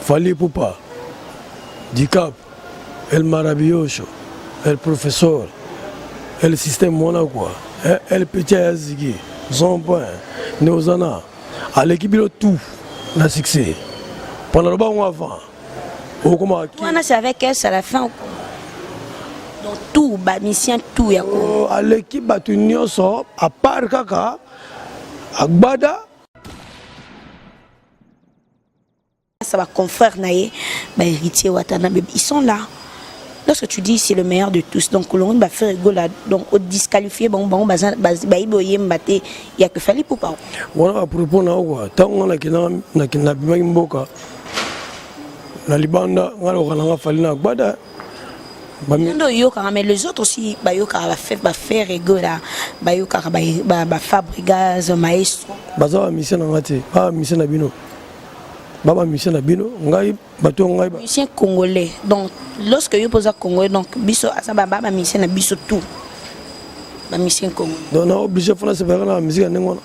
Fali Poupa, Dicap, El Maravilloso, El Professeur, El Système Monaco, El Petit Azigi, Zompoint, Neozana, à l'équipe de tout, la succès. Pendant le bon avant, c'est avec elle, c'est à la fin. Donc tout, mission tout. À l'équipe de à part Kaka, Agbada. Ça va confrère naïe, héritier Watanabe, ils sont là. Lorsque tu dis c'est le meilleur de tous, donc l'on va faire rigoler, donc au disqualifier, bon, il y a que Fali Poupa. Voilà, à propos de tant on a Mboka, la Libanda, on a fallu na Gbada. Mais les autres aussi, va faire rigoler, va Fabregas, maestro. Baza mission ngati, mission nabino. Baba mission nabino, ngai bato ngai. Mission congolais. Donc lorsque yo pose congolais, donc biso asa baba mission na biso tout. Ba mission congolais. Donc on est obligé de faire séparer la musique en ngona.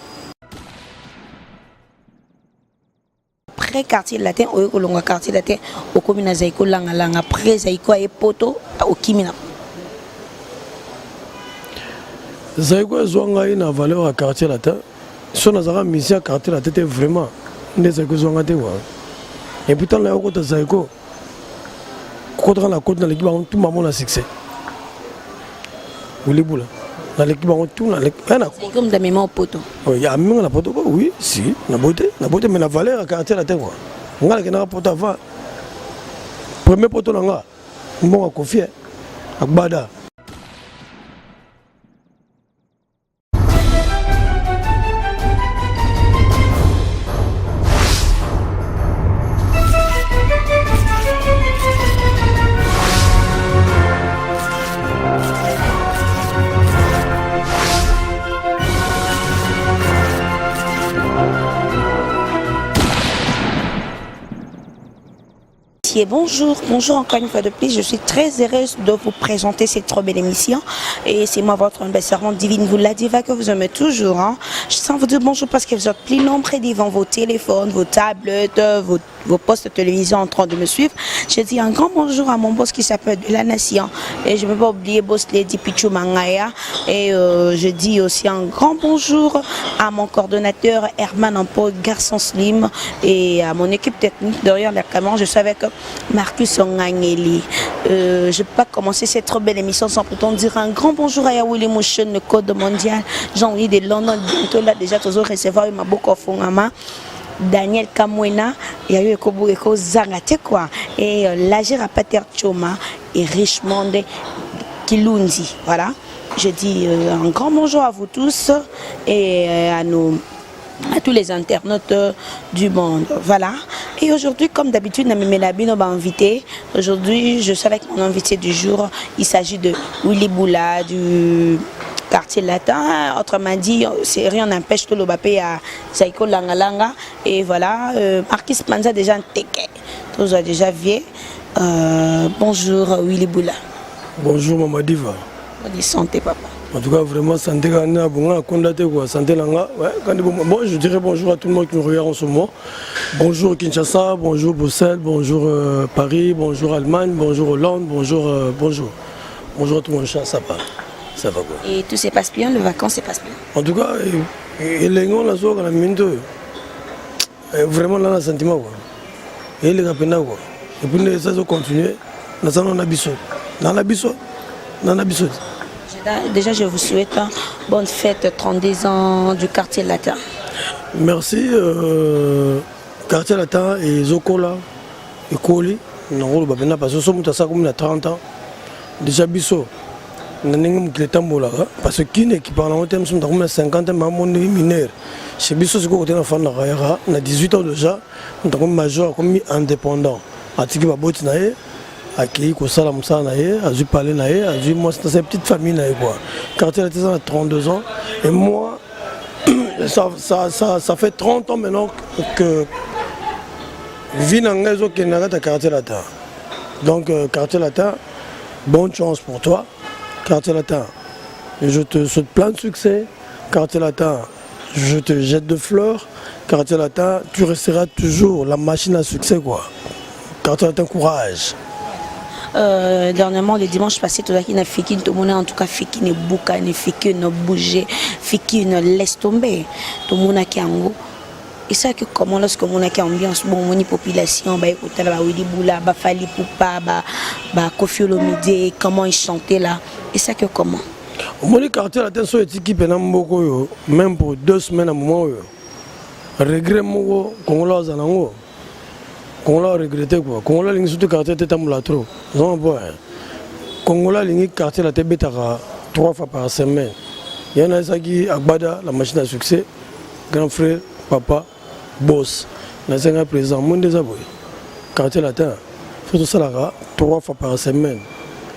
Après quartier latin, au longa quartier latin, au commune Zaiko langa après Zaiko et poto au Kimina. Zaiko zonga ina valeur à quartier latin. Son azara mission quartier latin vraiment. Et pourtant, là, on a Zaiko. Quand on a la côte dans l'équipe, tout le monde a succès. Vous les boules. Dans l'équipe, on tout dans l'équipe. C'est comme des mémoires poteau. Oui, il y a même la poteau. Oui, si. La beauté, mais la valeur à caractère la terre. On a la poteau avant. Premier poteau, on a confié à Bada. Bonjour encore une fois de plus, je suis très heureuse de vous présenter cette trop belle émission et c'est moi votre belle servante divine, vous la diva que vous aimez toujours. Je sens vous dire bonjour parce que vous êtes plus nombreux devant vos téléphones, vos tablettes, vos postes de télévision en train de me suivre. Je dis un grand bonjour à mon boss qui s'appelle De La Nation et je ne peux pas oublier boss Lady Pichou Mangaya et je dis aussi un grand bonjour à mon coordonnateur Herman Ampo, garçon slim et à mon équipe technique derrière la caméra. Je savais que Marcus Ongangeli. Je ne peux pas commencer cette trop belle émission sans pourtant dire un grand bonjour à Yawili Mouchen, le code mondial. Jean-Louis de London, bientôt là déjà, toujours recevoir ma beaucoup Fongama. Daniel Kamwena, il y a eu Eko Zangate quoi. Et l'Agir à Pater Choma et Richmond Kilundi. Voilà. Je dis un grand bonjour à vous tous et à tous les internautes du monde. Voilà. Et aujourd'hui, comme d'habitude, Namimélabino m'a invité. Aujourd'hui, je suis avec mon invité du jour. Il s'agit de Willy Boula du quartier latin. Autrement dit, rien n'empêche que l'Obapé à Zaiko Langalanga. Et voilà, Marquis Panza déjà en teke. Tous ont déjà vu. Bonjour Willy Boula. Bonjour Maman Diva. Bonne santé papa. En tout cas, vraiment, santé, santé, bon, je dirais bonjour à tout le monde qui nous regarde en ce moment. Bonjour Kinshasa, bonjour Bruxelles, bonjour Paris, bonjour Allemagne, bonjour Hollande, bonjour à tout le monde, ça va. Ça va quoi. Et tout se passe bien, les vacances se passent bien. En tout cas, les gens là sont vraiment là, le sentiment quoi. Et les gars quoi. Et puis les ça continuer, nous allons dans l'abisseau. Déjà, je vous souhaite une bonne fête 32 ans du quartier latin. Merci, quartier latin et Zokola, et Koli. Parce que nous sommes à 30 ans. Déjà, Bisso, parce que qui parle en termes de 50 ans, mineur. Chez Bisso, c'est qu'on a 18 ans déjà, nous sommes majeurs comme indépendants. Accueilli au Salam Sanaye, à Zupalé Naye, à Zup, moi c'est une petite famille Naye quoi. Quartier latin a 32 ans et moi ça fait 30 ans maintenant que je vis dans le quartier latin. Donc quartier latin, bonne chance pour toi. Quartier latin, je te souhaite plein de succès. Quartier latin, je te jette de fleurs. Quartier latin, tu resteras toujours la machine à succès quoi. quartier latin courage. Dernièrement, le dimanche passé, tout le monde fait tout le monde en tout cas fait qu'il ne bouge, ne fait qu'il ne bouge, fait qu'il ne laisse tomber. Tout le monde a qui en haut. Et ça que comment lorsque on a qui ambiance bon, mon population, bah écoute là, Willy Boula, bah Fali Poupa, bah Kofi Olomide, comment ils chantaient là. Et ça que comment. Mon quartier latin so équipe na mboko yo, même pour 2 semaines à moment yo. Regret mo Congolais zanango. Congolais regretté quoi. Congolais lingi surtout quartier tete mula trop. Non bon. Congolais lingi quartier la tebe taka 3 fois par semaine. Yana saki Agbada la machine à succès. Grand frère, papa, boss. Na senga président monde des aboy. Quartier latin. Faut tout ça là 3 fois par semaine.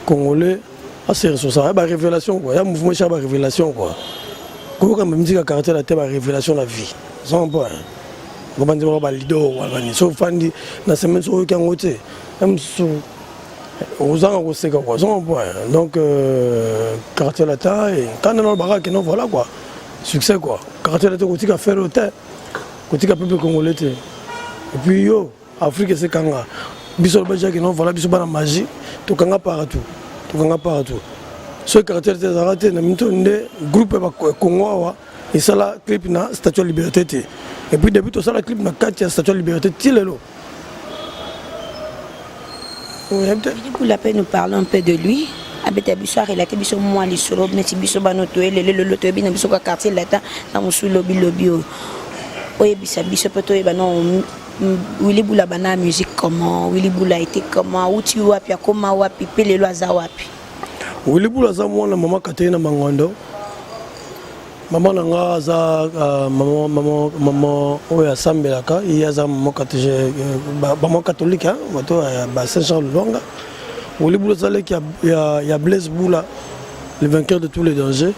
Congolais assez sur ça. Ba révélation quoi. Ya mouvement cha ba révélation quoi. Quand même dit que quartier latin ba révélation la vie. Non bon. Comment dire on va leader on so fandi na semaine so qui en côté même so aux ans au sec quoi son point donc quartier latin et quand on a baraque non voilà quoi succès quoi quartier latin côté qui faire hôtel côté qui peuple congolais et puis yo Afrique c'est kanga biso baja qui non voilà biso bana magie to kanga partout ce quartier latin arrêté na mito nde groupe ba Congo et ça la clip na statue de liberté. Et puis depuis tout ça la clip na 4 statue de liberté tilelo. Pour la peine nous parlons un peu de lui. Abeta biso relaté biso moi les solo mais biso banoto le tobi na biso ka quartier latin na musu lobby oye bisa biso poto e banon Willy Boula bana musique comment Willy Boula était comment où tu wapi akoma wapi pelelo aza wapi. Willy Boula za mwana mama Katerina Mangondo. Maman nanga za maman oya sambelaka yaza maman catholique bato ba Saint-Charles Longa. Willy Boula za leki ya Blaise Boula le vainqueur de tous les dangers.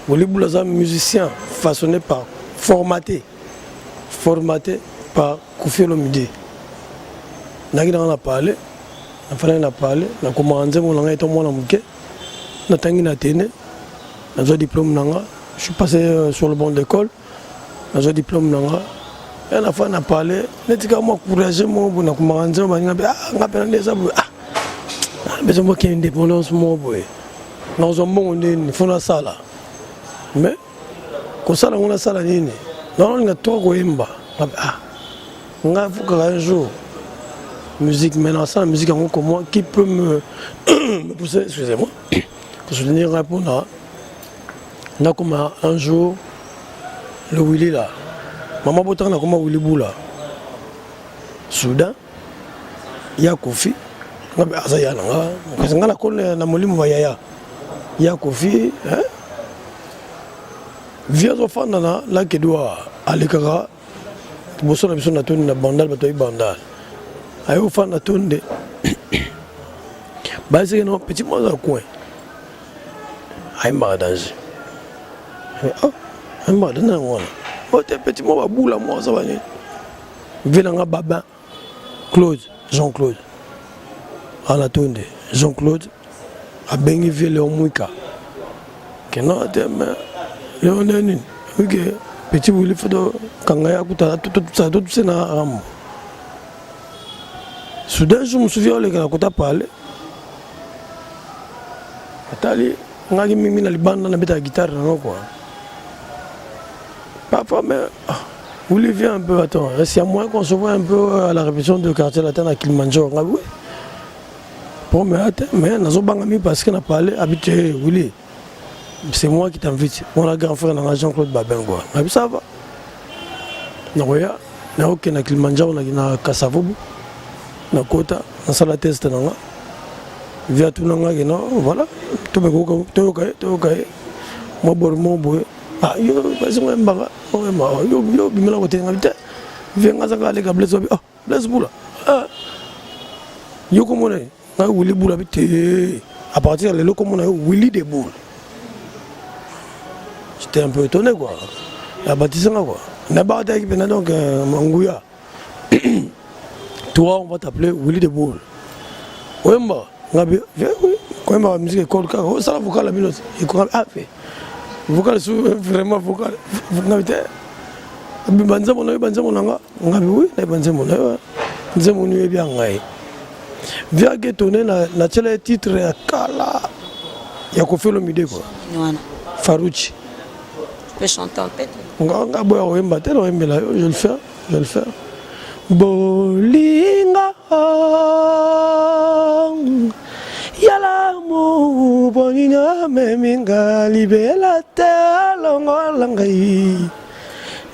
Willy Boula za musicien façonné par formaté par Kofi Olomide. Nagi na parler na fana na parler na commencer mon nanga eto mwana muke na tangi na tene na zo diplôme nanga. Je suis passé sur le banc d'école, j'ai un diplôme nanga. Et la fois on a parlé, n'était moi courageux moi pour na kumanza banga nga pena ndeza bu besoin moi qui indépendance moi boy. Dans un monde il faut la sala. Mais ko sala on a sala nini. Non nga to ko imba. Nga faut un jour musique maintenant ça la musique en comment qui peut me pousser excusez-moi. Que je venir répondre na comme un jour le Willy là maman botan na comme Willy Boula soudain il y a Kofi ngabe azaya nga parce que ngana kone na molimo ba yaya il y a Kofi hein via zo fanda na la kedwa alikara boso na biso na toni na bandal bato bandal ayo fanda tonde ba c'est non petit moi dans coin ay danger. Un mot de non, petit mot à boule à moi, ça va. Vélanga Babin, Claude, Jean-Claude, à la tonde, Jean-Claude, à Bengivier Léon Mouika. Que non, Léon Denis, ok, petit Willy Fodo, Kangaya, tout ça, tout c'est na Rambo. Soudain, je me souviens, les gars, quand on a parlé, Atali, on a mis la bande dans la guitare, quoi. Parfois, mais Willy vient un peu, attends, c'est à moi qu'on se voit un peu à la répétition de quartier latin à Kilimanjaro. Oui. Bon, mais attends, mais nous avons parce qu'on a parlé, habitué, Willy, c'est moi qui t'invite. Mon grand frère, Jean-Claude Babin, quoi. Mais ça va. Nous avons à Kilimanjaro, na Kassavobu, na Kota, na Sala Test, via tout le monde, voilà. Tout le monde, moi, moi, ah yo parce que mbaga yo bimela ko tenga bita venga za kale ka Blaise Blaise Boula yo ko mona na Willy Boula bité à partir de là comme on a Willy de Boule. J'étais un peu étonné quoi. La bâtisse quoi. Na ba ta équipe donc Manguya. Toi on va t'appeler Willy de Boule. Wemba ngabi oui quand même musique école ka ça vocal la minute et quoi fait vocal vraiment vocal ngabite banza mona nga ngabi oui na banza mona nze monu e bien ngai via que tourner na tele titre ya kala ya Koffi Olomide quoi Farouchi tu peux chanter en tête nga boya oyemba te na oyembela yo je vais le faire bolinga yalamu bonina meminga libela te longola ngai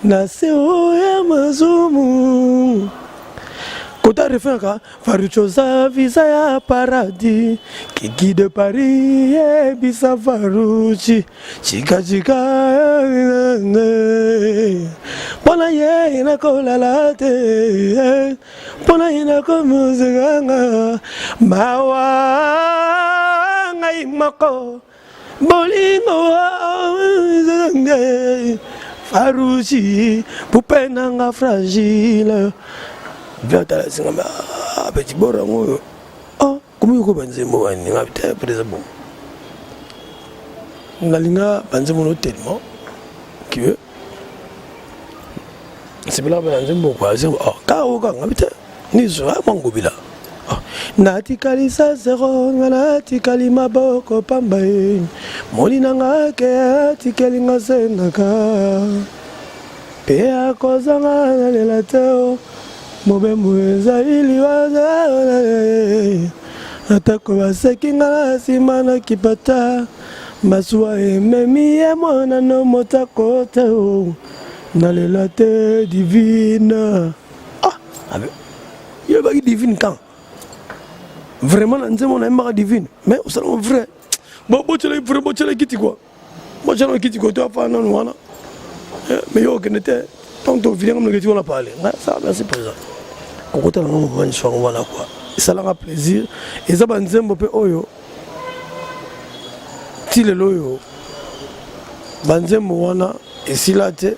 na se oya mazumu kota refenka faruchoza visa ya paradis kiki de Paris bisa faruchi chika pona ye na kolala te pona ina komuzanga mawa ngai mako bolingo faruchi pupenanga fragile Viens singa petit borango ah comment ko banzembo wani ngabita presa bon ngalinga banzembo no tellement que c'est bien là banzembo quoi ah ka o ka ngabita ni zo mangobila nati kalisa zero nati kalima boko pambaye moni nanga ke tikelinga senaka pe akozanga lela teo Mobembo ezali waza atako baseki ngala simana kipata maswa ememi ye mwana no motako te nalela te divine abe yo baki divine quand vraiment na nzemo na emaka divine mais au salon vrai bon bochele vrai bochele kiti quoi bochele kiti quoi toi fa non wana mais yo kenete tant que viens comme le on a parlé ça merci présent kokota na ngo bani shwa wana quoi ça la plaisir et ça banzembo pe oyo tile loyo banzembo wana esilate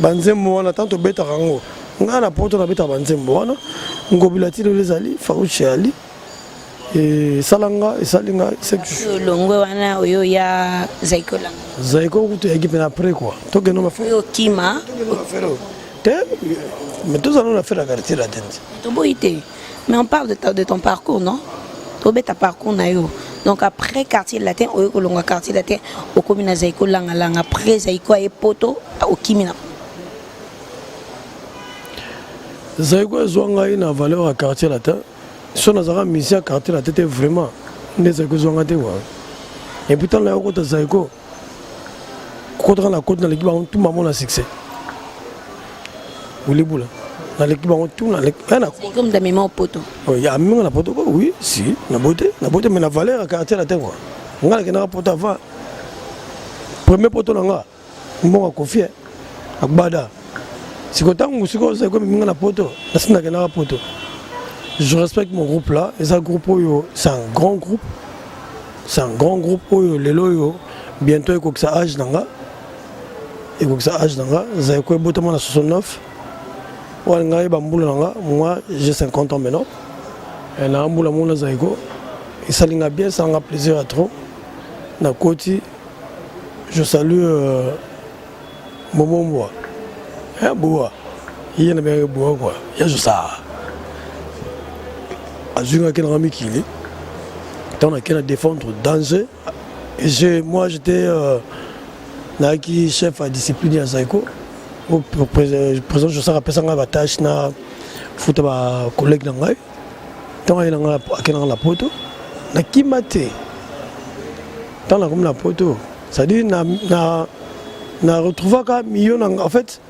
banzembo wana tanto beta rango ngana poto na beta banzembo wana ngobila tile lezali Farouchi ali et salanga et salinga c'est longo wana oyo ya Zaiko kutu ya gipe na après quoi to que non ma fait oyo kima mais tous allons la faire la quartier la tente mais on parle de ton parcours non to beta parcours na yo donc après quartier latin oyo kolonga quartier latin au commune Zaiko langa après Zaiko et poto au kimina Zaiko zonga ina valeur à quartier latin son azara mission quartier latin était vraiment des Zaiko zonga te wa et pourtant là au Zaiko contre la côte dans l'équipe tout maman a succès vous les boules dans l'équipe on tout dans l'équipe comme des mémoires poto il y a même la poto oui si la beauté mais la valeur à quartier latin quoi on a la poto avant premier poto là on a confié à Bada si quand on c'est comme la poto la poto je respecte mon groupe là et ça groupe c'est un grand groupe les loyo bientôt il faut que ça âge nanga et que ça âge nanga Zaiko botamana na 69 moi j'ai 50 ans maintenant et na mbula mona Zaiko et ça linga bien ça a plaisir à trop na koti je salue Momo Mboa Boa il y a bien Boa quoi il y a juste ça azunga ken rami kili tant on a défendre danger et moi j'étais naki chef à discipline à Zaiko au président je sais rappelle ça nga tâche na foot ba collègue ngai tant il nga akena la poto na kimate tant la comme la poto ça dit na retrouver ka million en fait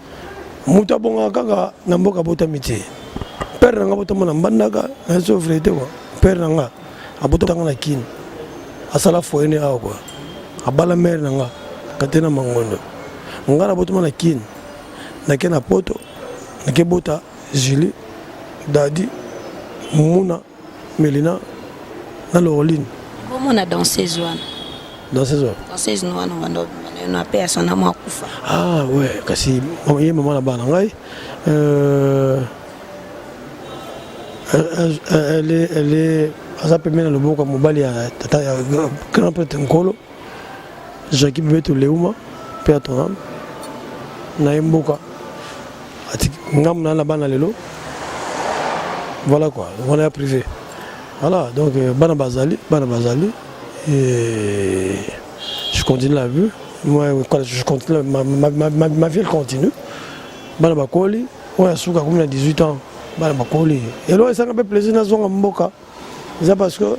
muta bonga kanga na mboka bota miti père nga bota mona mbandaka na so frère quoi père nga abota nga kin asala foene awa quoi abala mère nga katena mangondo ngala bota mona kin na kena poto na ke bota Julie Dadi Muna Melina na Laureline comment on a dansé Zoana danseuse noire on a payé son amour kufa ah ouais kasi maman na bana ngai elle est azape mena le boka mobali ya tata ya grand prêtre Nkolo Jacques Beto Leuma père ton âme na mboka ati ngam na bana lelo voilà quoi on est privé Voilà, donc Bana Bazali, et je continue la vue. Moi, je continue, ma vie elle continue. Bana Bakoli, on a souka comme il a 18 ans. Bana Bakoli. Et là, ça m'a fait plaisir dans son mboka. C'est parce que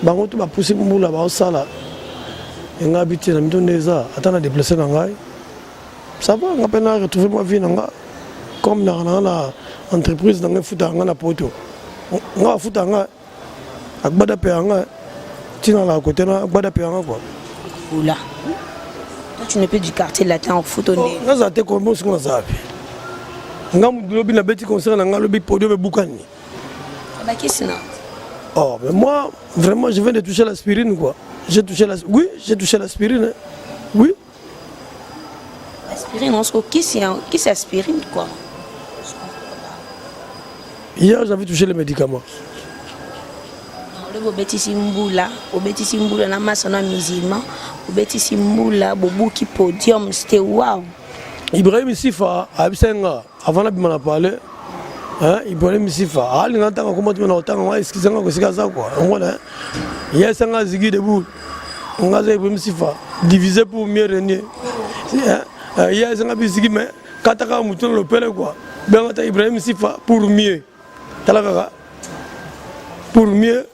bango tout va pousser pour là-bas au sala. Et on a habité dans le Neza, attends à déplacer dans la ça va, on a peine à retrouver ma vie dans la comme dans l'entreprise dans le foot dans la poto. On a foot dans la Agbada Péanga, tu n'as la côté là, Agbada Péanga quoi. Oula. Toi, tu n'es plus du quartier latin au foot. On a été comme ce qu'on a savé. On a lobby na beti concert, on a lobby podium et Boukani. Bah, qu'est-ce que c'est? Oh, mais moi, vraiment, je viens de toucher l'aspirine quoi. J'ai touché l'aspirine. Oui, j'ai touché l'aspirine. Hein. Oui. Aspirine, on se dit, qui c'est aspirine quoi? Hier, j'avais touché les médicaments. Le Betty Simboula, na masana musulman, Betty Simboula, bobu qui podium, c'était waouh. Ibrahim Sifa, Absenga, avant la bimana parler, hein, Ibrahim Sifa, ali ngata comment tu m'entends, on va excuser moi que c'est ça quoi. On voit hein. Hier c'est un zigi debout. On a Ibrahim Sifa, divisé pour mieux régner. Hier c'est un zigi mais kataka mouton le père quoi. Ben ngata Ibrahim Sifa pour mieux. Talaka pour mieux.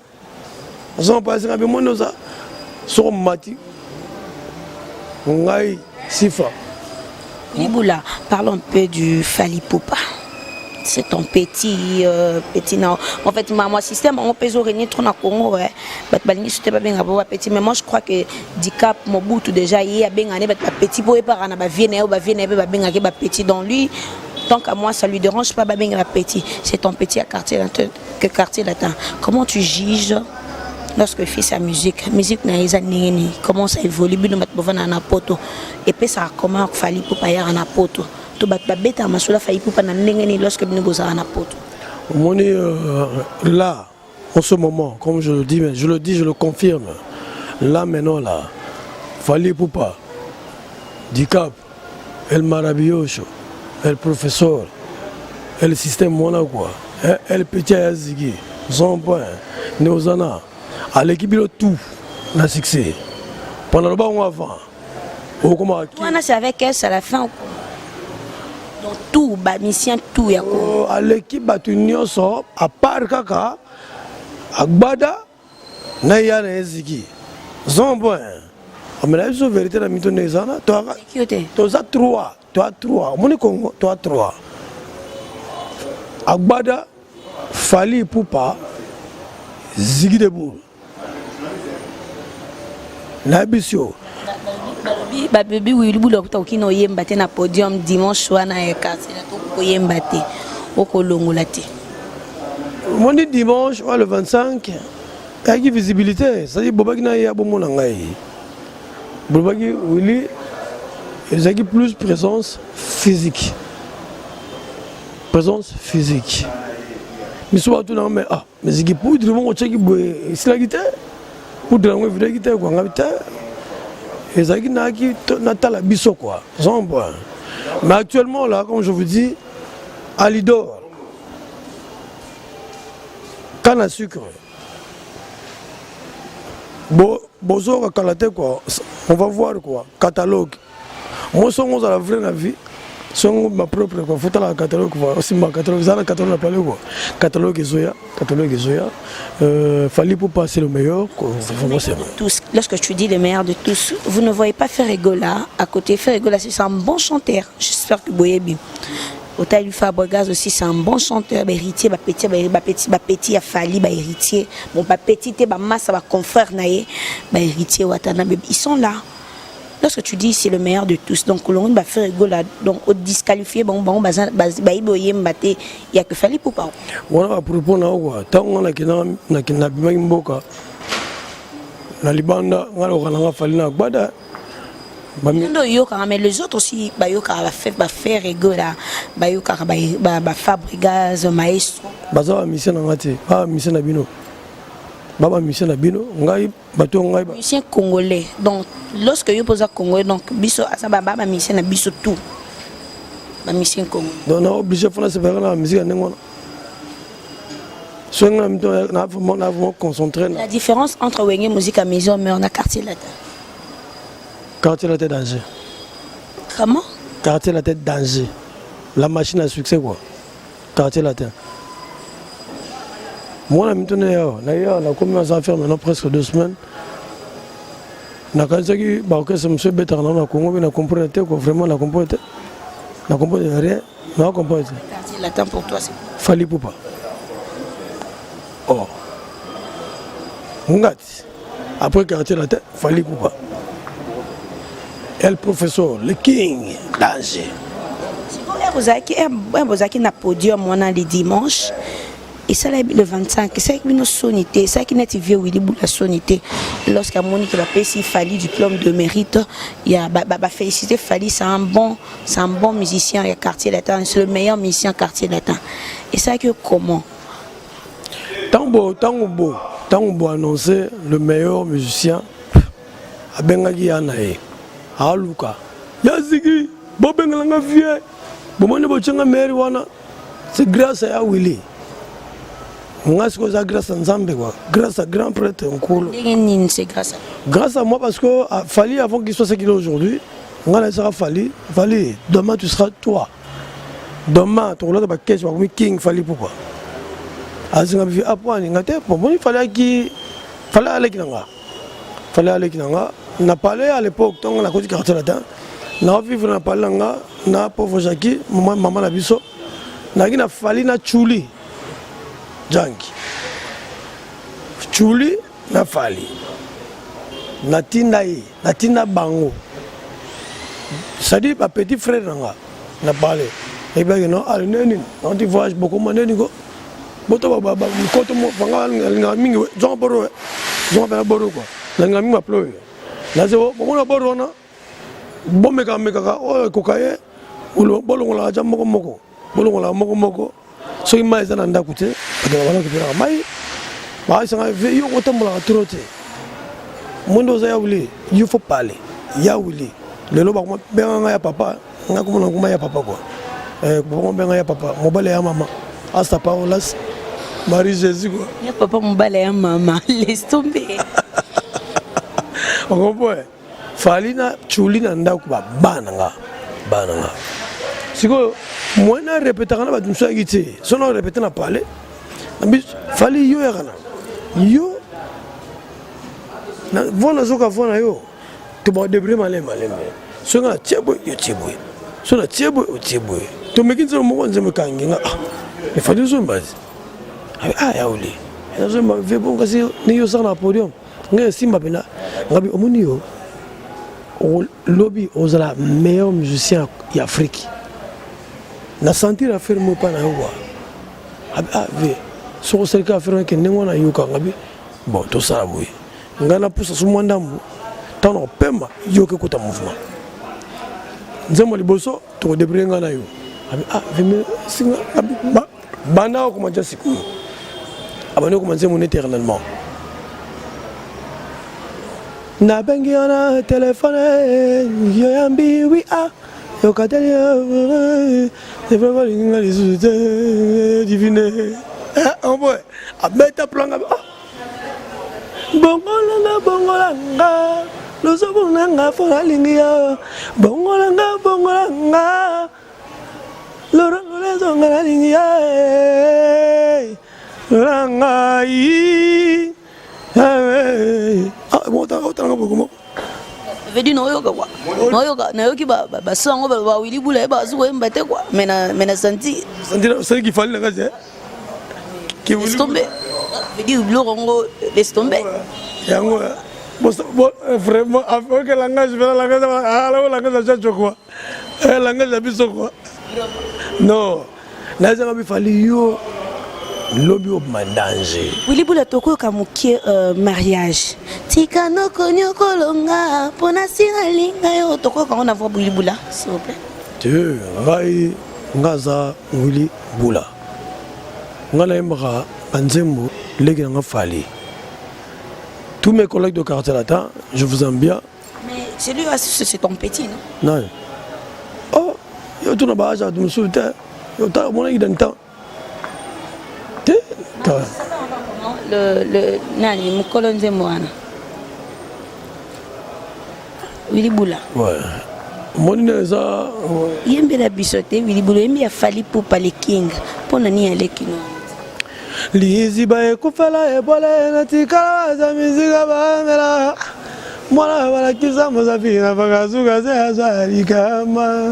On passe à Bimonosa, sur Mati, Ngai Sifa. Liboula, parlons un peu du Fally Ipupa. C'est ton petit non. En fait, moi système, on peut régner trop dans le Congo. Balini c'était pas bien avoir petit, mais moi je crois que Dicap Mobutu déjà il y a bien année petit pour par na ba vienne ba bien petit dans lui. Tant qu'à moi ça lui dérange pas ba bien petit. C'est ton petit à quartier latin. Comment tu juges lorsque il fait sa musique comment ça évolue na poto et puis ça comment Fally Ipupa ya na poto to bat beta masula Fally Ipupa na ndengeni lorsque bino boza na poto on est là en ce moment comme je le dis mais je le confirme là maintenant là Fally Ipupa Dicap El Maravilloso El Professeur El Système Monaco El Petit Azigi Zompoint Neozana à l'équipe de tout n'a succès pendant le bon avant au comment c'est avec elle c'est la fin donc tout ba mission tout ya ko à l'équipe batunio so à part kaka agbada na ya na eziki zombo mais la vérité la mito nezana toi ça trois mon Congo toi trois agbada Fally Ipupa Ziggy Debout Nabisio. Baby oui boulot qui no yemba na podium dimanche soir na ekasi na to yemba te okolongola te. Mon dimanche le 25 avec visibilité, ça dit Bobaki na ya bomona ngai. Bobaki oui ils ont plus présence physique. Mais souvent tout mais mais Ziggy pour dire mon cheki boy c'est la guitare. Pour de la vraie guitare quoi et ça qui n'a qui natala biso quoi mais actuellement là comme je vous dis Alidor canne à sucre bozo kalate quoi on va voir quoi catalogue moi son à la vraie vie son ma propre quoi faut la catalogue quoi aussi ma catalogue ça la catalogue pas quoi catalogue Zoya Fally Ipupa c'est le meilleur tous lorsque tu dis le meilleur de tous vous ne voyez pas Ferregola à côté Ferregola c'est un bon chanteur j'espère que Boyebi Otaïlu Fabregas aussi c'est un bon chanteur héritier petit à Fally héritier bon petit et masse va confrère naé héritier Watana ils sont là. Lorsque tu dis c'est le meilleur de tous, donc on va faire Ferregola, donc au disqualifié, il y a que Fally Ipupa. On a propos na quoi, tant on a na mboka, na libanda, on a Fally na gbada. Mais les autres aussi, va faire Ferregola, Fabregas, Maestro. Baza mission ngati, mission na bino. Baba mission na bino, ngai bato ngai ba. Mission congolais. Donc lorsque yo pose congolais donc biso asa baba mission na biso tout. Ba mission congolais. Donc on est obligé de faire la musique en ngona. So on a vraiment concentré. La différence entre Wenge Musique à Maison mais on a quartier latin. Quartier la tête danger. Comment? Quartier la tête danger. La machine à succès quoi. Quartier latin. Moi, on a commencé à faire maintenant presque 2 semaines. On a dit que c'est monsieur Bétar, on a compris quoi, vraiment, on a compris rien. On a compris. Quartier latin pour toi, c'est quoi? Fali Poupa. Oh. Ngati. Après quartier latin, Fali Poupa. El professeur, le king, danger. Si vous avez un podium le dimanche, et ça le 25, c'est une sonité, c'est qui n'est vieux Willy Boula sonité. Lorsqu'à Monique la PC Fali diplôme de mérite, il y a félicité Fali, c'est un bon musicien il y a quartier latin, c'est le meilleur musicien quartier latin. Et ça que comment? Tant beau annoncer le meilleur musicien à Bengagi Anae, à Luka. Yazigi, Bobengalanga Vie, Bomone Bochanga Meriwana, c'est grâce à Willy. Grâce à Nzambe, grâce à grand prêtre Nkolo. C'est grâce à moi parce que Fali avant qu'il soit ce qu'il est aujourd'hui, on a ça Fali, demain tu seras toi. Demain tu auras la caisse pour King Fali pourquoi? Azinga bi apwa ni ngate pour moi il fallait aller kinanga. On a parlé à l'époque tant on a côté quartier latin. Na vivre na palanga na pauvre Jackie, maman la biso. Na gina Fali na chuli. Janki Chuli na Fali Natina Bango c'est-à-dire petit frère n'a parlé et bien non allez on dit voyage beaucoup mané nigo boto baba koto mo fanga nga mingi Jean Boro quoi la nga mingi ployo la zéro bon na boro na bombe ka meka o kokaye ulo bolongo la jammo moko bolongo la moko so il m'a dit nanda koute akabana kupira mai ba sanga ve yo kotambola trote mundo za yauli il faut parler yauli lelo ba ko benga ya papa ngakuma nguma ya papa quoi ko benga ya papa mobale ya mama asta parolas Marie Jésus quoi ya papa mobale ya mama laisse tomber on comprend Falina chulina ndaku ba bananga siko moi na répéter kana ba tumso agité sono répéter na parler Fali yo ya kana yo na vona zoka vona yo to ba debre malema so nga tiebo yo tiebo so na tiebo o tiebo to mekinzo mo nze mekanginga e Fali zo mbazi ya uli ya zo mba ve bon kasi ni yo sana podium nga simba pena ngabi omoni yo o lobby ozala meilleur musicien d'Afrique. Na sentir à faire mon pas na yowa. Ave so c'est ka faire que nengo na yoka ngabi. Bon to sala boy. Ngana pusa su mwandambu. Tano pema yoke kota mouvement. Nzemo liboso to debrenga na yo. Ave me singa abi bana ko manja siku. Abane ko manze mon éternellement. Na bengi ana téléphone yo yambi wi a yo kateli c'est vraiment les divine on voit a mettre planga bongolanga lo so bonanga fora lingia bongolanga loranga lezo ngala lingia loranga yi bon t'as beaucoup veut dire noyoka quoi noyoka nayoki ba sango ba Willy Boula ba zuko mbate quoi mena senti c'est qu'il fallait la gaz qui laisse tomber veut dire blorongo laisse tomber yango bon vraiment avec le langage vers la langage alors la langage ça quoi le langage ça biso quoi non là ça il fallait yo lobby of my danger. Willy Boula toko kamukie mariage. Tika no konyo kolonga pona sina linga yo toko ka on a voir Willy Boula s'il vous plaît. Tu rai ngaza Willy Boula. Ngala imba anzembo legi nga Fali. Tous mes collègues de quartier latin, je vous aime bien. Mais c'est lui c'est ton petit non? Non. Oh, yo tu na ba ja dum soulte. Yo ta mona idan ta. Le nani mukolo nzemwana Willy Boula. Ouais. Mon neza. Yembe la bisote Willy Boula yembe ya fali pour parler king pour nani ale kino. Lizi ba ekufala ebole na tikala za mizika ba mela. Mwana wala kiza mozafina bagazuga ze azali kama.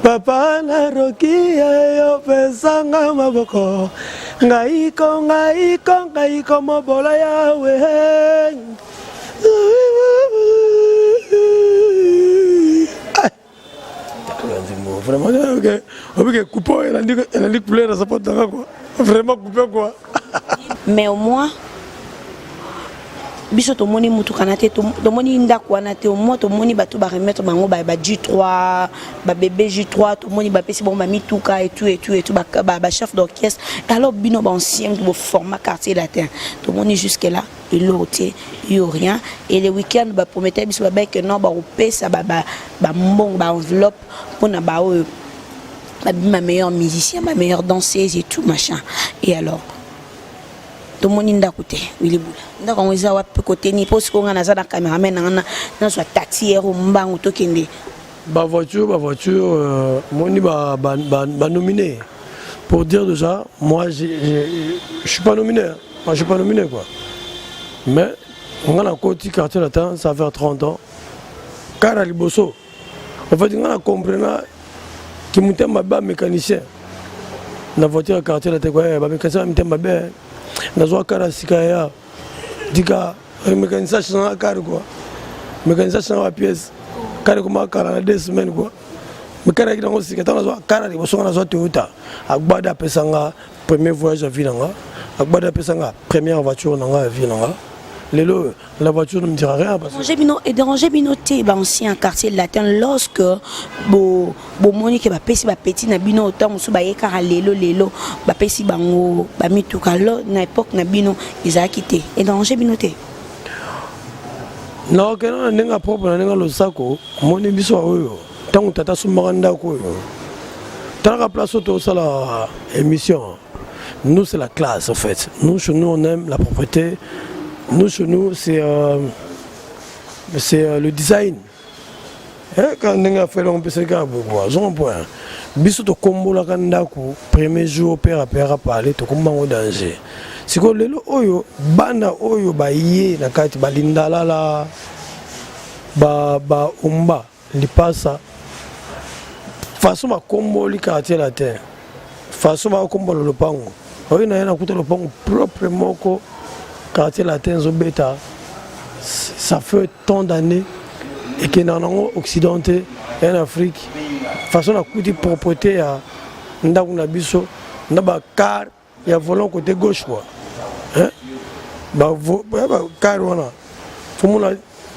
Papa na rokia yo pesanga maboko. Ngaiko mobola yawe. Vraiment, ok, coupé, elle a dit que plaire à sa pote quoi. Vraiment coupé quoi. Mais au moins, biso to moni mutu kanate to moni ndako wana te au moins to moni bato ba remettre bango ba J3 ba bébé J3 to moni ba pesi bon ba mituka et tout ba chef d'orchestre alors bino ba ancien de format quartier latin to moni jusque là il loté il y a rien et les week-ends ba promettait biso ba que non ba pesa ba mbong ba enveloppe pour na ba ma meilleure musicien ma meilleure danseuse et tout machin et alors tout le monde est côté Willy Boula donc on est à côté ni parce qu'on a un caméraman dans soit taxi ou mbang to kende ba voiture moni ba nominé pour dire déjà moi je suis pas nominé moi je suis pas nominé quoi mais on a côté quartier latin ça fait 30 ans car à Liboso en fait on a compris que mutem ba mécanicien na voiture quartier latin quoi ba mécanicien mutem ba nazo kara sikaya dika mécanicien chana kar quoi mécanicien chana pièce kar kuma kara na 2 semaines quoi mekara kidango sikata nazo kara ni bosonga nazo Toyota agbada pesanga premier voyage à vie nanga agbada pesanga première voiture nanga vie nanga lelo la voiture ne me dira rien parce que déranger binoté ba ancien quartier latin lorsque bo moni ke ba pesi ba petit na bino autant musu ba yeka lelo ba pesi bango ba mituka lo na époque na bino ils quitté et déranger binoté non que non nenga propre na nenga lo sako moni biso oyo tangu tata sumaganda ko yo tanga place auto sala émission nous c'est la classe en fait nous chez nous on aime la propreté. Nous, chez nous, c'est le design. Quand on a fait un peu de temps, biso to kombo la kandako premier jour père à parler to komba ngo danger. Siko lelo oyo bana oyo ba yé na kati ba lindala la ba umba li passa façon ma kombo li quartier la terre. Façon ma kombo le pango. Oyo na yana kuta le pango propre moko quartier latin Zobeta, ça fait tant d'années et que dans l'Occidental et en Afrique, façon à coup de propreté à Ndagunabiso, n'a car il y a volant côté gauche quoi. Hein? Car voilà. Faut mon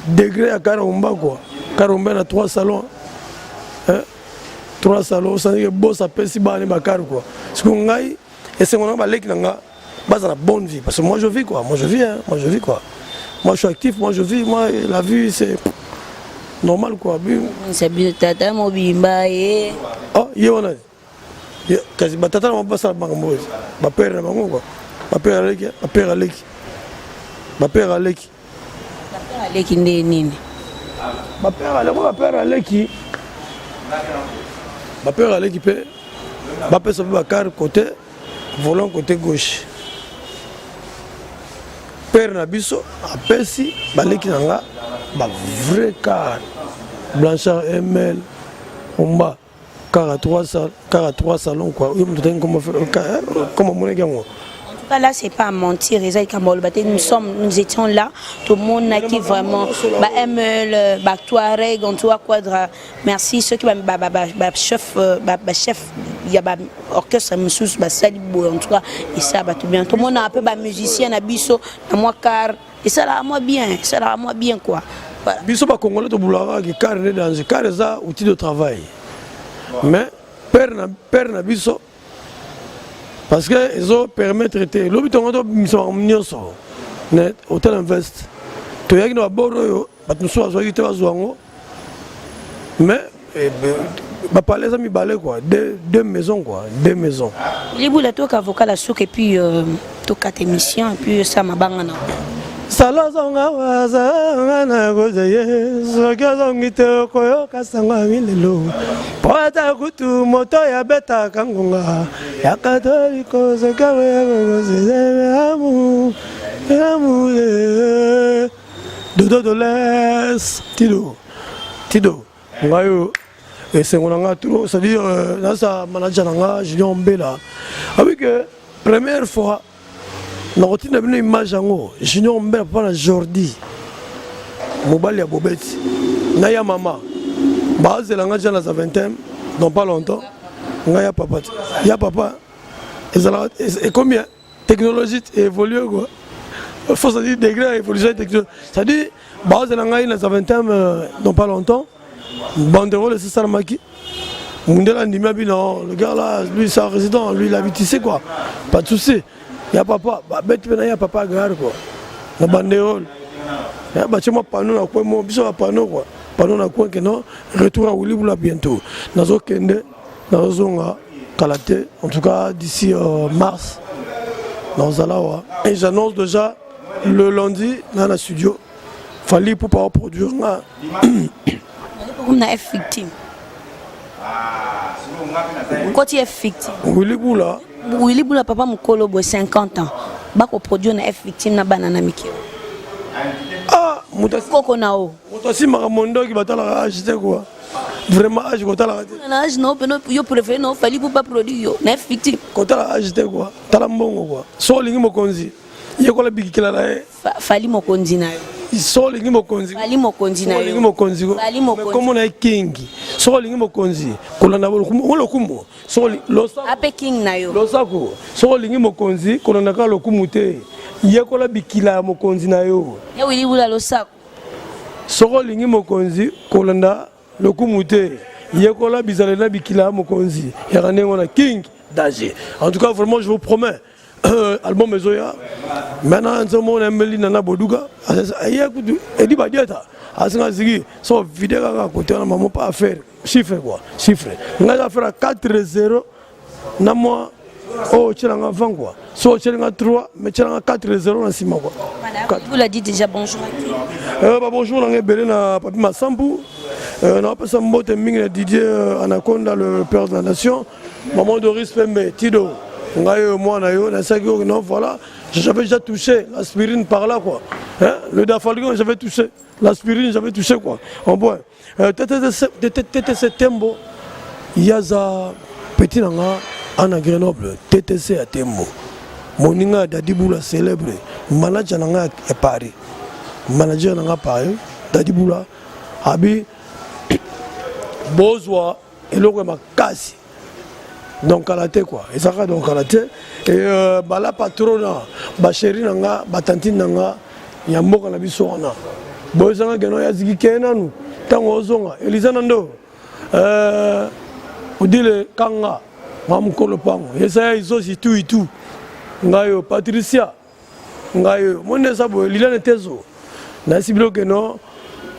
degré à car on quoi. Car on a 3 salons. Hein? 3 salons, ça veut dire beau ça peut si bas les car quoi. Ce qu'on a et c'est on a balé qui n'a base à la bonne vie parce que moi je vis quoi, moi je vis quoi, moi je suis actif, moi je vis, moi la vie c'est normal quoi. C'est bien tata mon bimba et oh yona quasi batata mon passe à bango ma père na bango quoi ma père aleki nini ma père aleki pe ma père ça va car côté volant côté gauche. Père Nabiso a perçu baleki nanga ba vrai car Blanchard ML Omba car à 3 salons quoi comment mon gars là c'est pas à mentir nous étions là tout le monde a qui vraiment ba ML ba Touareg en toi quadra merci ceux qui chef il y a orchestre Moussous ba Salibo en tout cas et ça va tout bien tout le monde a un peu ba musicien na biso na moi car et ça là moi bien quoi voilà. Biso ba congolais to boulanga qui car est dans car ça outil de travail mais père na biso parce que ils ont permis de traiter l'hôpital net hôtel invest to yaki no boro yo bat nous so zo yite bazwango mais bah pas les amis balais quoi, deux maisons quoi, deux maisons. Les boules toi avocat la souk et puis toi quatre émissions et puis ça m'a bangana. Sala zonga waza na gozaye soka zongite koyo kasanga milelo pata kutu moto ya beta kangunga ya katoliko soka we gozeze amu dodo doles tido ngayo et c'est on a trop ça veut dire là ça manager nga Junior Mbela avec première fois na rotina bino image yango Junior Mbela papa na Jordi mobali ya Bobeti na ya mama bazela nga jana za 20 dans pas longtemps nga ya papa et combien technologie évolue quoi faut ça dire degré évolution technologie ça dit bazela nga ina za 20 dans pas longtemps banderole c'est Saramaki Mundela Ndimia Bilan le gars là lui c'est un résident lui il habite ici quoi pas de souci. Il y a papa, il y a papa gare quoi. La banderole. Il y a bâtiment panneau à quoi moi biso panneau quoi. Panneau à quoi que non retour à Wilibula bientôt. Nazo kende nazo Kalate en tout cas d'ici mars dans Alawa. Et j'annonce déjà le lundi dans la studio. Fallait pour pouvoir produire là. On a victime. Quand tu es victime. Wilibula. Oui, Boula papa mukolo bo 50 ans. Bako produire na victime na banana mikio. Ah, mutasi koko nao. Mutasi makamondo ki batala acheter quoi. Vraiment age kota la. Na age no peno yo préfère no fali pour pas produire yo na victime. Kota la acheter quoi. Tala mbongo quoi. So lingi mokonzi. Yekola bigikela la fali mokonzi na yo. So lingi mokonzi. Fali mokonzi na yo. Lingi mokonzi. Fali mokonzi. Comme on a king. So lingi mokonzi. Kolana lokumu. So losa. Ape king na yo. Losako. So lingi mokonzi kolana ka lokumu te. Yekola bikila mokonzi na yo. Ya wili bula losako. So lingi mokonzi kolana lokumu te. Yekola bizalena bikila mokonzi. Yarane on a king danger. En tout cas vraiment je vous promets. Album Mezoya maintenant on a meli nana boduga edi badieta asinga zigi so vidéo ka côté na maman pas faire chiffre quoi chiffre nga va faire 4-0 na moi oh tchelanga 20 quoi so tchelanga 3 mais tchelanga 4-0 na sima quoi vous l'a dit déjà bonjour bonjour na belé na papi Masambu na pesa mbote mingi na Didier Anaconda le père de la nation maman Doris Pembe Tido moi non voilà j'avais déjà touché l'aspirine par là quoi hein? Le dafalgon j'avais touché l'aspirine j'avais touché quoi en bois TTC Tembo il y a ça petit nanga à Grenoble TTC à Tembo moninga Dadiboula célèbre manager nanga à Paris manager nanga Paris Dadiboula abi bozwa eloko makasi donc karaté quoi et ça donc karaté et bala patrona ba chéri nanga ba tantine nanga ya mboka na biso wana bozanga geno ya ziki kenanu tango ozonga Elisa Nando odile kanga mamukolo pango yesa izo si tu ngayo Patricia ngayo monde sabo lilane tezo na sibilo keno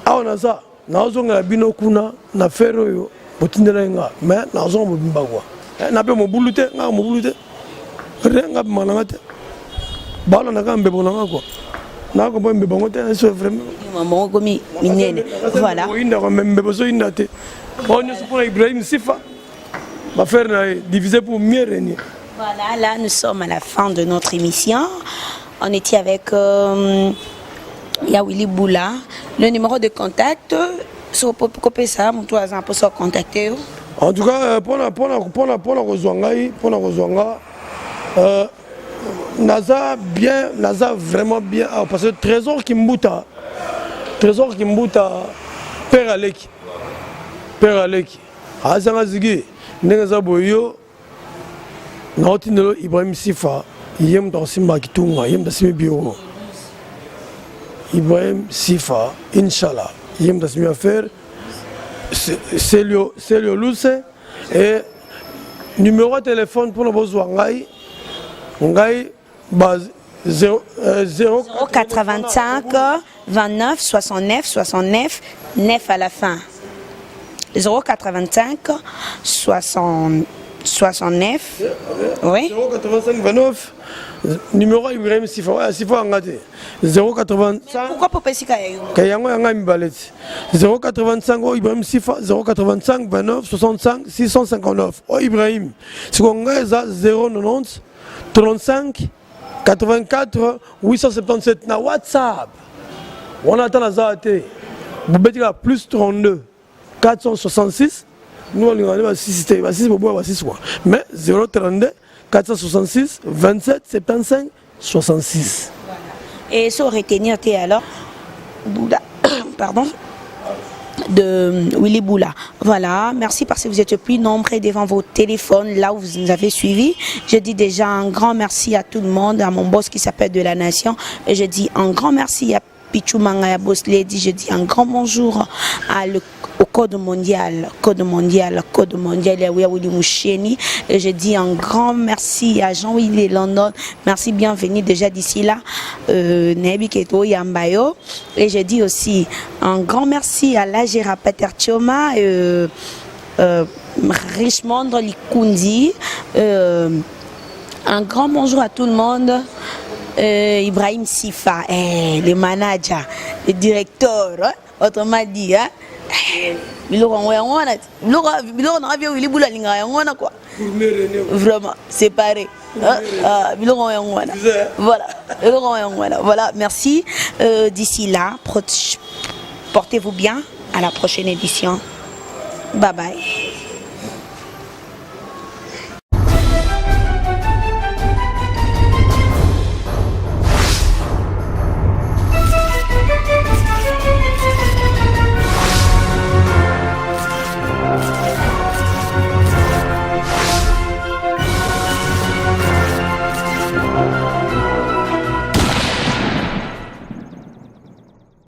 aona sa na ozonga bino kuna na fero yo botindela nga mais na ozonga bimba quoi na pe mobulute nga mobulute renga malangate bala na kambe bonanga quoi na ko bombe bongo te so vraiment maman komi minene voilà inda ko membe boso indate on ne pour Ibrahim Sifa va faire diviser pour mieux régner. Voilà, là nous sommes à la fin de notre émission. On était avec Yawili Boula, le numéro de contact sur copier ça, mon toi un peu sur contacter. En tout cas, pour la Naza bien, Naza vraiment bien, parce que Trésor qui m'bouta, Père Aleki, Azanga Zigi, Nengaza Boyo, Nautino Ibrahim Sifa, Yem dans Simba Kitunga, Yem dans Simi Bureau, Ibrahim Sifa, Inch'Allah, Yem dans Simi Affaire. C'est le Luce et numéro de téléphone pour le besoin Ngai base 085 29 69 69 9 à la fin. 085 69. Oui. 085 29. Numéro Ibrahim Sifa. Sifa Angate. 085. Pourquoi Popesika Yayo? Kayango Yanga Mbaleti. 085 oh Ibrahim Sifa. 085 29 65 659. Oh Ibrahim. Si on a 090 35 84 877 na WhatsApp. On attend la Zate. Vous mettez plus 32 466. Nous on est 6 mais 032 466 27 75 66. Et ça retenir alors Bouddha, pardon, de Willy Boula. Voilà, merci parce que vous êtes plus nombreux devant vos téléphones là où vous nous avez suivis. Je dis déjà un grand merci à tout le monde, à mon boss qui s'appelle De la Nation, et je dis un grand merci à Pichou Mangaya Boss Lady. Je dis un grand bonjour au Code mondial, Willy Moucheni. Et je dis un grand merci à Jean-Willy London. Merci, bienvenue déjà d'ici là. Nebi Keto Yambayo. Et je dis aussi un grand merci à l'Agera Paterchoma, Richmond Likundi. Un grand bonjour à tout le monde. Ibrahim Sifa, le manager, le directeur, autrement dit, vraiment séparé. Voilà, merci. D'ici là, portez-vous bien. À la prochaine édition. Bye bye.